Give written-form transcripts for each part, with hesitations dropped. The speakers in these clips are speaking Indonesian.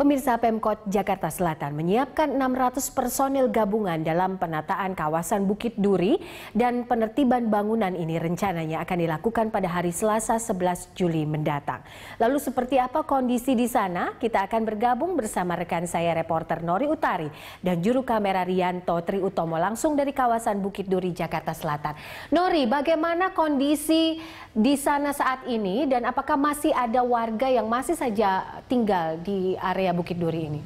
Pemirsa, Pemkot Jakarta Selatan menyiapkan 600 personil gabungan dalam penataan kawasan Bukit Duri dan penertiban bangunan ini rencananya akan dilakukan pada hari Selasa 11 Juli mendatang. Lalu seperti apa kondisi di sana? Kita akan bergabung bersama rekan saya reporter Nori Utari dan juru kamera Rianto Triutomo langsung dari kawasan Bukit Duri, Jakarta Selatan. Nori, bagaimana kondisi di sana saat ini dan apakah masih ada warga yang masih saja tinggal di area Bukit Duri ini?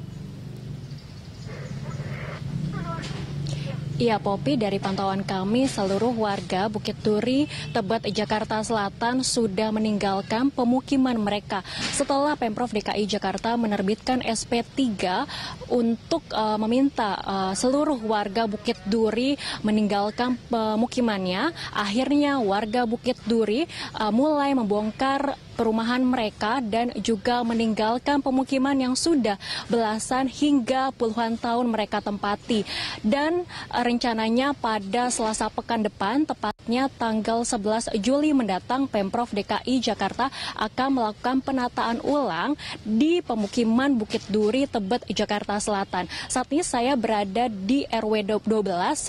Iya, Popi, dari pantauan kami seluruh warga Bukit Duri, Tebet, Jakarta Selatan sudah meninggalkan pemukiman mereka setelah Pemprov DKI Jakarta menerbitkan SP3 untuk meminta seluruh warga Bukit Duri meninggalkan pemukimannya. Akhirnya warga Bukit Duri mulai membongkar perumahan mereka dan juga meninggalkan pemukiman yang sudah belasan hingga puluhan tahun mereka tempati. Dan rencananya pada Selasa pekan depan, tepatnya tanggal 11 Juli mendatang, Pemprov DKI Jakarta akan melakukan penataan ulang di pemukiman Bukit Duri, Tebet, Jakarta Selatan. Saat ini saya berada di RW 12,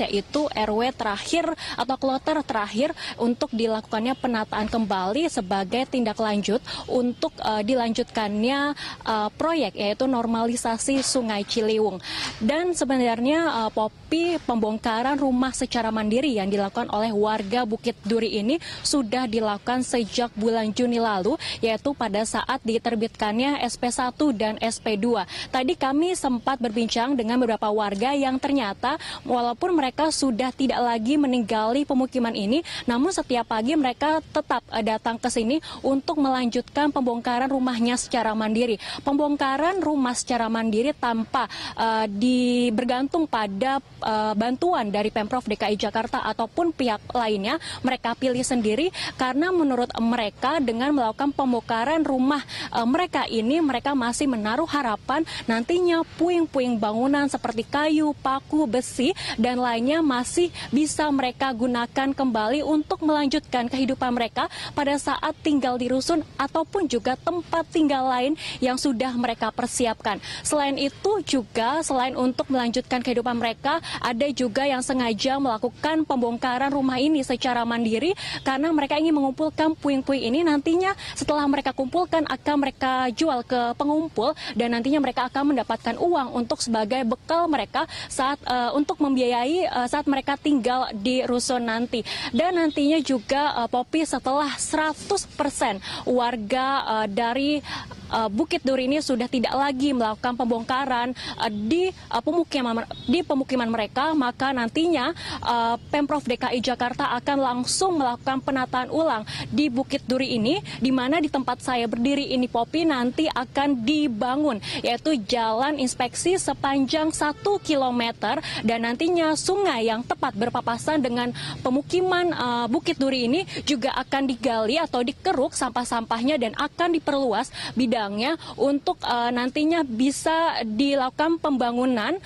yaitu RW terakhir atau kloter terakhir untuk dilakukannya penataan kembali sebagai tindak lanjut untuk dilanjutkannya proyek, yaitu normalisasi Sungai Ciliwung. Dan sebenarnya Popi, pembongkaran rumah secara mandiri yang dilakukan oleh warga Bukit Duri ini sudah dilakukan sejak bulan Juni lalu, yaitu pada saat diterbitkannya SP1 dan SP2. Tadi kami sempat berbincang dengan beberapa warga yang ternyata walaupun mereka sudah tidak lagi meninggali pemukiman ini, namun setiap pagi mereka tetap datang ke sini untuk melanjutkan pembongkaran rumahnya secara mandiri. Pembongkaran rumah secara mandiri tanpa bergantung pada bantuan dari Pemprov DKI Jakarta ataupun pihak lainnya, mereka pilih sendiri karena menurut mereka dengan melakukan pembongkaran rumah mereka ini, mereka masih menaruh harapan nantinya puing-puing bangunan seperti kayu, paku, besi, dan lainnya masih bisa mereka gunakan kembali untuk melanjutkan kehidupan mereka pada saat tinggal di rusun ataupun juga tempat tinggal lain yang sudah mereka persiapkan. Selain itu juga, selain untuk melanjutkan kehidupan mereka, ada juga yang sengaja melakukan pembongkaran rumah ini secara mandiri karena mereka ingin mengumpulkan puing-puing ini. Nantinya setelah mereka kumpulkan akan mereka jual ke pengumpul dan nantinya mereka akan mendapatkan uang untuk sebagai bekal mereka saat untuk membiayai saat mereka tinggal di rusun nanti. Dan nantinya juga Popi, setelah 100% warga dari Bukit Duri ini sudah tidak lagi melakukan pembongkaran di pemukiman mereka, maka nantinya Pemprov DKI Jakarta akan langsung melakukan penataan ulang di Bukit Duri ini, di mana di tempat saya berdiri ini, Popi, nanti akan dibangun yaitu jalan inspeksi sepanjang 1 km dan nantinya sungai yang tepat berpapasan dengan pemukiman Bukit Duri ini juga akan digali atau dikeruk sampah-sampahnya dan akan diperluas bidangnya untuk nantinya bisa dilakukan pembangunan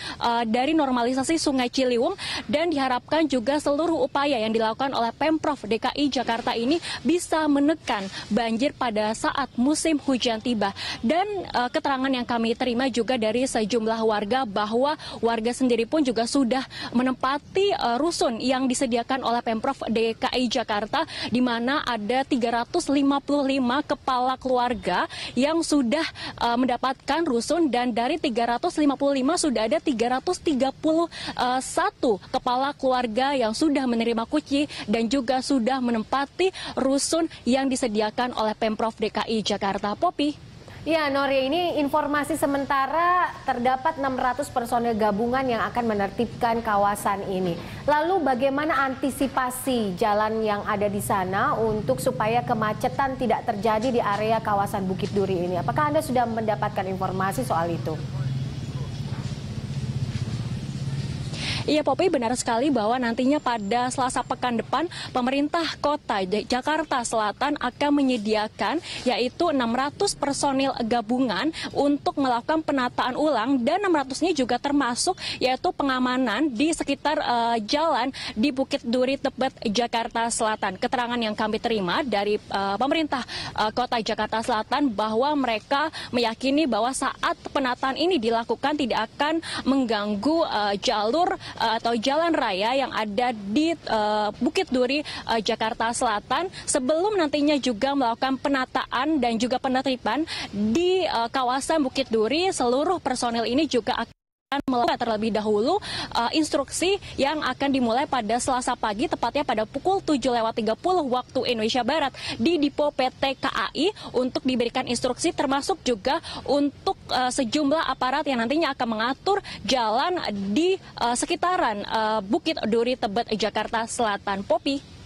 dari normalisasi Sungai Ciliwung, dan diharapkan juga seluruh upaya yang dilakukan oleh Pemprov DKI Jakarta ini bisa menekan banjir pada saat musim hujan tiba. Dan keterangan yang kami terima juga dari sejumlah warga bahwa warga sendiri pun juga sudah menempati rusun yang disediakan oleh Pemprov DKI Jakarta, di mana ada 355 kepala keluarga yang sudah mendapatkan rusun, dan dari 355 sudah ada 331 kepala keluarga yang sudah menerima kunci dan juga sudah menempati rusun yang disediakan oleh Pemprov DKI Jakarta. Popi. Ya, Nori, ini informasi sementara terdapat 600 personel gabungan yang akan menertibkan kawasan ini. Lalu bagaimana antisipasi jalan yang ada di sana untuk supaya kemacetan tidak terjadi di area kawasan Bukit Duri ini? Apakah Anda sudah mendapatkan informasi soal itu? Iya, Popi, benar sekali bahwa nantinya pada Selasa pekan depan pemerintah kota Jakarta Selatan akan menyediakan yaitu 600 personil gabungan untuk melakukan penataan ulang, dan 600-nya juga termasuk yaitu pengamanan di sekitar jalan di Bukit Duri, Tebet, Jakarta Selatan. Keterangan yang kami terima dari pemerintah kota Jakarta Selatan bahwa mereka meyakini bahwa saat penataan ini dilakukan tidak akan mengganggu jalur atau jalan raya yang ada di Bukit Duri, Jakarta Selatan, sebelum nantinya juga melakukan penataan dan juga penertiban di kawasan Bukit Duri. Seluruh personil ini juga akan melakukan terlebih dahulu instruksi yang akan dimulai pada Selasa pagi, tepatnya pada pukul 7.30 waktu Indonesia Barat di Dipo PT KAI untuk diberikan instruksi, termasuk juga untuk sejumlah aparat yang nantinya akan mengatur jalan di sekitaran Bukit Duri, Tebet, Jakarta Selatan. Popi.